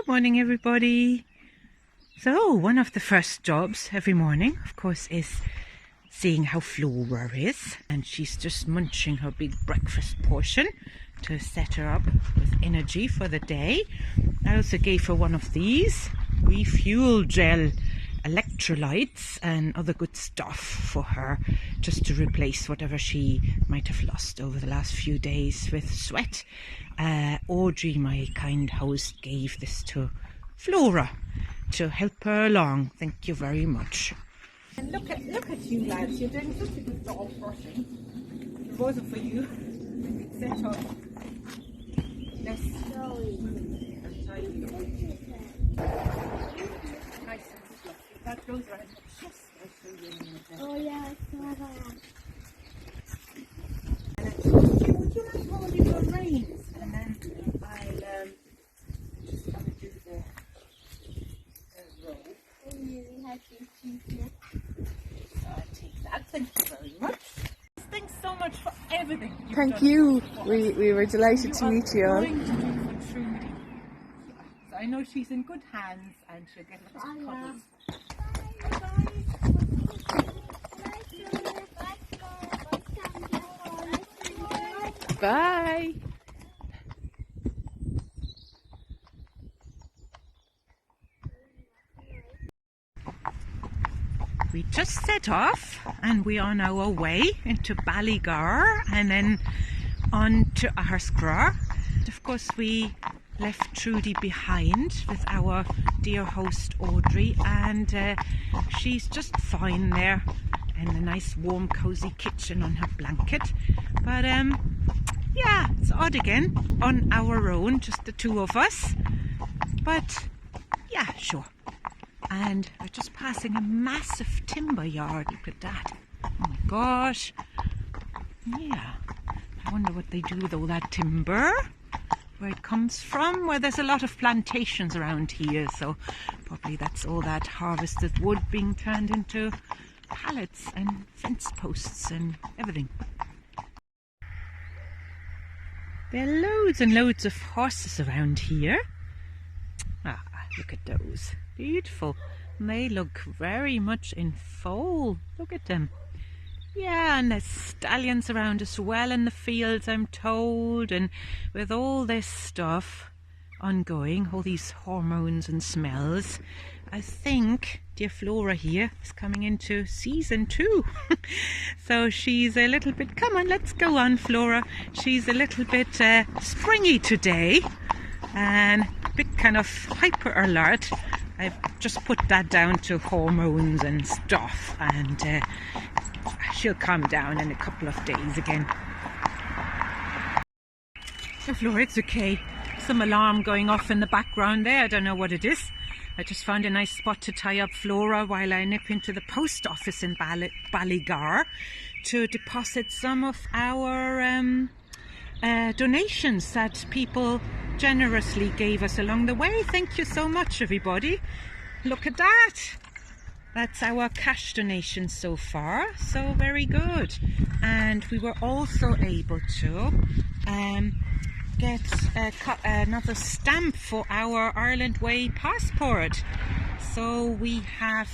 Good morning, everybody. So one of the first jobs every morning, of course, is seeing how Flora is, and she's just munching her big breakfast portion to set her up with energy for the day. I also gave her one of these refuel gel electrolytes and other good stuff for her, just to replace whatever she might have lost over the last few days with sweat. Audrey, my kind host, gave this to Flora to help her along. Thank you very much. And look at you lads, you're doing such a good job brushing. If it wasn't for you, we'd set up less and tidy. Nice and fluffy. That goes around the chest. I'll show you in a minute. Oh yeah, I saw that. Would you like holding your reins? And then I'll just have to do the roll. I really have to choose here. So I'll take that. Thank you very much. Thanks so much for everything. Thank you. We were delighted to meet you all. Going to do for Trudy. So I know she's in good hands and she'll get lots of cuddles. Bye. We just set off and we are on our way into Ballygar and then on to Aharscra. Of course we left Trudy behind with our dear host Audrey, and she's just fine there in the nice warm cozy kitchen on her blanket. But yeah, it's odd again on our own, just the two of us, but yeah, sure. And we're just passing a massive timber yard. Look at that. Oh my gosh. Yeah. I wonder what they do with all that timber. Where it comes from. Well, there's a lot of plantations around here. So probably that's all that harvested wood being turned into pallets and fence posts and everything. There are loads and loads of horses around here. Ah, look at those. Beautiful. And they look very much in foal. Look at them. Yeah, and there's stallions around as well in the fields, I'm told. And with all this stuff ongoing, all these hormones and smells, I think dear Flora here is coming into season 2. So she's a little bit, come on, let's go on, Flora. She's a little bit springy today and a bit kind of hyper alert. I've just put that down to hormones and stuff, and she'll calm down in a couple of days again. So Flora, it's okay. Some alarm going off in the background there. I don't know what it is. I just found a nice spot to tie up Flora while I nip into the post office in Ballygar to deposit some of our donations that people generously gave us along the way. Thank you so much, everybody. Look at that. That's our cash donation so far, so very good. And we were also able to get another stamp for our Ireland Way passport. So we have,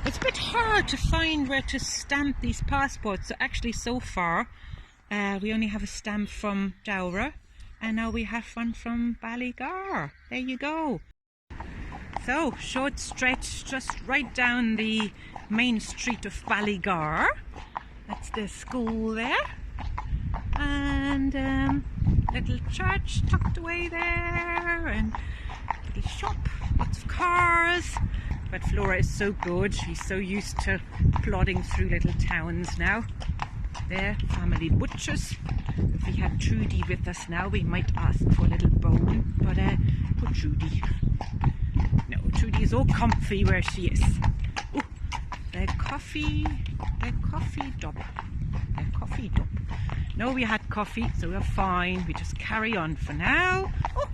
it's a bit hard to find where to stamp these passports. So actually so far we only have a stamp from Dowra, and now we have one from Ballygar. There you go. So short stretch just right down the main street of Ballygar. That's the school there, and little church tucked away there, and little shop, lots of cars. But Flora is so good, she's so used to plodding through little towns now. There, family butchers. If we had Trudy with us now, we might ask for a little bone, but poor Trudy. No, Trudy is all comfy where she is. Ooh, their coffee dub. Their coffee dub. No, we had coffee, so we're fine. We just carry on for now. Oh,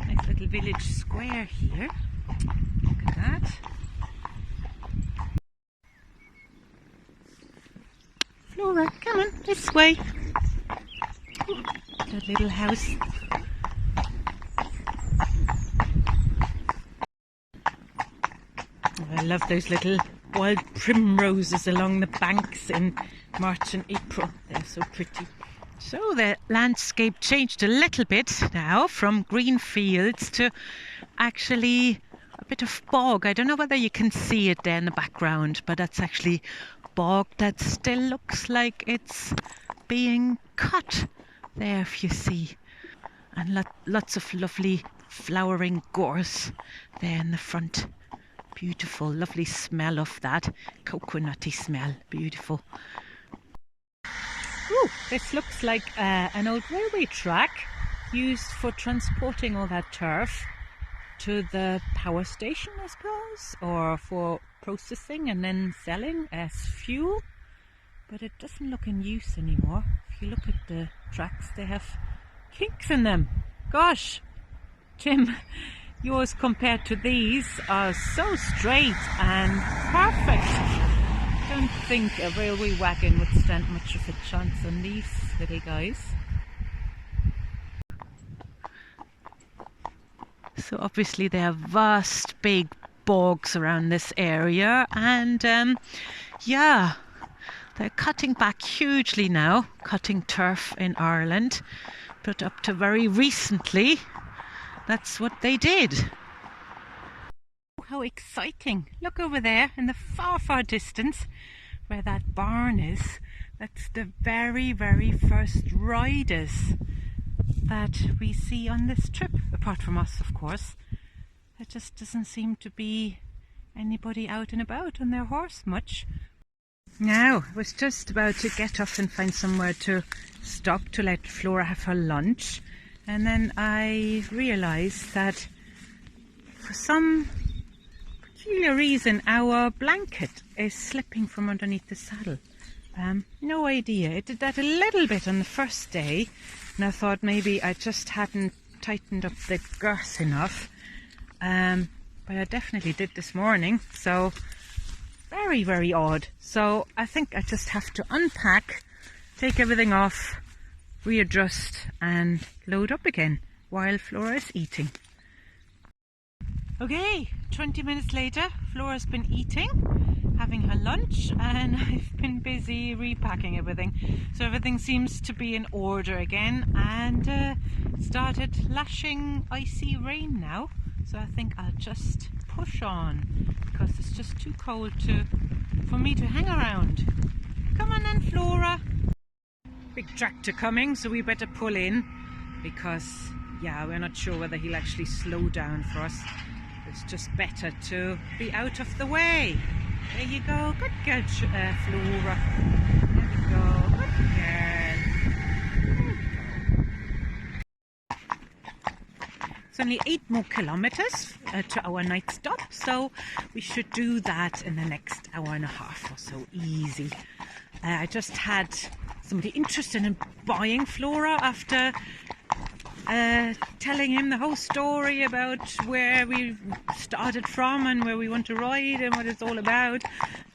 nice little village square here. Look at that. Flora, come on, this way. Ooh, that little house. love those little wild primroses along the banks in March and April. They're so pretty. So the landscape changed a little bit now from green fields to actually a bit of bog. I don't know whether you can see it there in the background, but that's actually bog that still looks like it's being cut there, if you see. And lots of lovely flowering gorse there in the front. Beautiful, lovely smell of that coconutty smell. Beautiful. Ooh, this looks like an old railway track used for transporting all that turf to the power station, I suppose, or for processing and then selling as fuel. But it doesn't look in use anymore. If you look at the tracks, they have kinks in them. Gosh, Tim, yours compared to these are so straight and perfect. I don't think a railway wagon would stand much of a chance on these little guys. So obviously there are vast big bogs around this area, and yeah, they're cutting back hugely now, cutting turf in Ireland, but up to very recently that's what they did. How exciting! Look over there in the far, far distance where that barn is. That's the very, very first riders that we see on this trip, apart from us, of course. There just doesn't seem to be anybody out and about on their horse much. Now, I was just about to get off and find somewhere to stop to let Flora have her lunch, and then I realised that for some peculiar reason our blanket is slipping from underneath the saddle. No idea. It did that a little bit on the first day, and I thought maybe I just hadn't tightened up the girth enough, but I definitely did this morning, so very, very odd. So I think I just have to unpack, take everything off, readjust and load up again while Flora is eating. Okay, 20 minutes later, Flora's been eating, having her lunch, and I've been busy repacking everything. So everything seems to be in order again, and started lashing icy rain now. So I think I'll just push on because it's just too cold for me to hang around. Come on then, Flora. Big tractor coming, so we better pull in because, yeah, we're not sure whether he'll actually slow down for us. It's just better to be out of the way. There you go. Good girl, Flora. There we go. Good girl. It's only 8 more kilometers to our night stop, so we should do that in the next hour and a half or so. Easy. I just had somebody interested in buying Flora after telling him the whole story about where we started from and where we want to ride and what it's all about.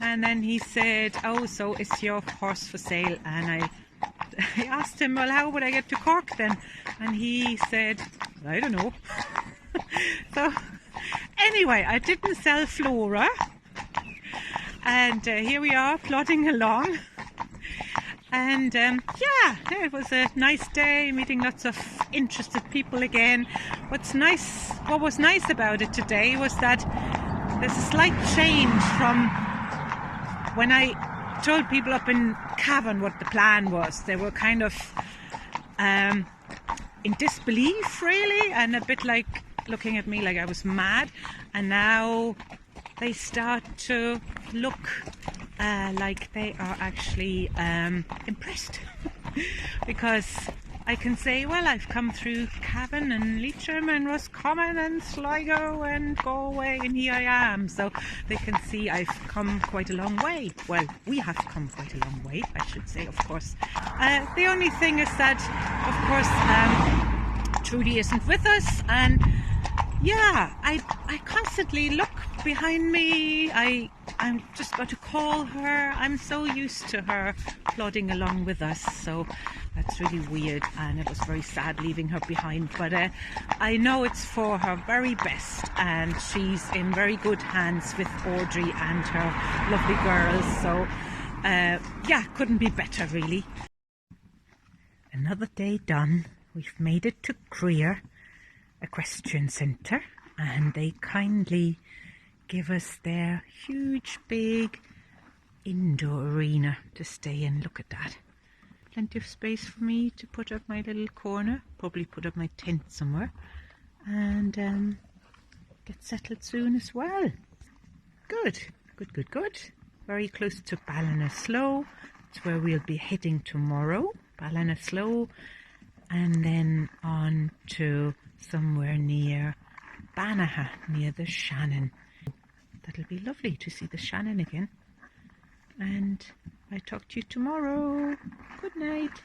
And then he said, "Oh, so is your horse for sale?" And I asked him, "Well, how would I get to Cork then?" And he said, "I don't know." So anyway, I didn't sell Flora, and here we are plodding along. And yeah, it was a nice day, meeting lots of interested people again. What was nice about it today was that there's a slight change from when I told people up in Cavan what the plan was. They were kind of in disbelief, really, and a bit like looking at me like I was mad. And now they start to look like they are actually impressed because I can say, well, I've come through Cavan and Leitrim and Roscommon and Sligo and Galway, and here I am. So they can see I've come quite a long way. Well, we have come quite a long way, I should say, of course. The only thing is that, of course, Trudy isn't with us, and yeah, I constantly look behind me. I I'm just got to call her. I'm so used to her plodding along with us, so that's really weird, and it was very sad leaving her behind, but I know it's for her very best, and she's in very good hands with Audrey and her lovely girls, so yeah, couldn't be better really. Another day done. We've made it to Creer Equestrian Centre, and they kindly give us their huge big indoor arena to stay in. Look at that. Plenty of space for me to put up my little corner, probably put up my tent somewhere, and get settled soon as well. Good, good, good, good. Very close to Ballinasloe. It's where we'll be heading tomorrow. Ballinasloe, and then on to somewhere near Banagher, near the Shannon. That'll be lovely to see the Shannon again. And I talk to you tomorrow. Good night.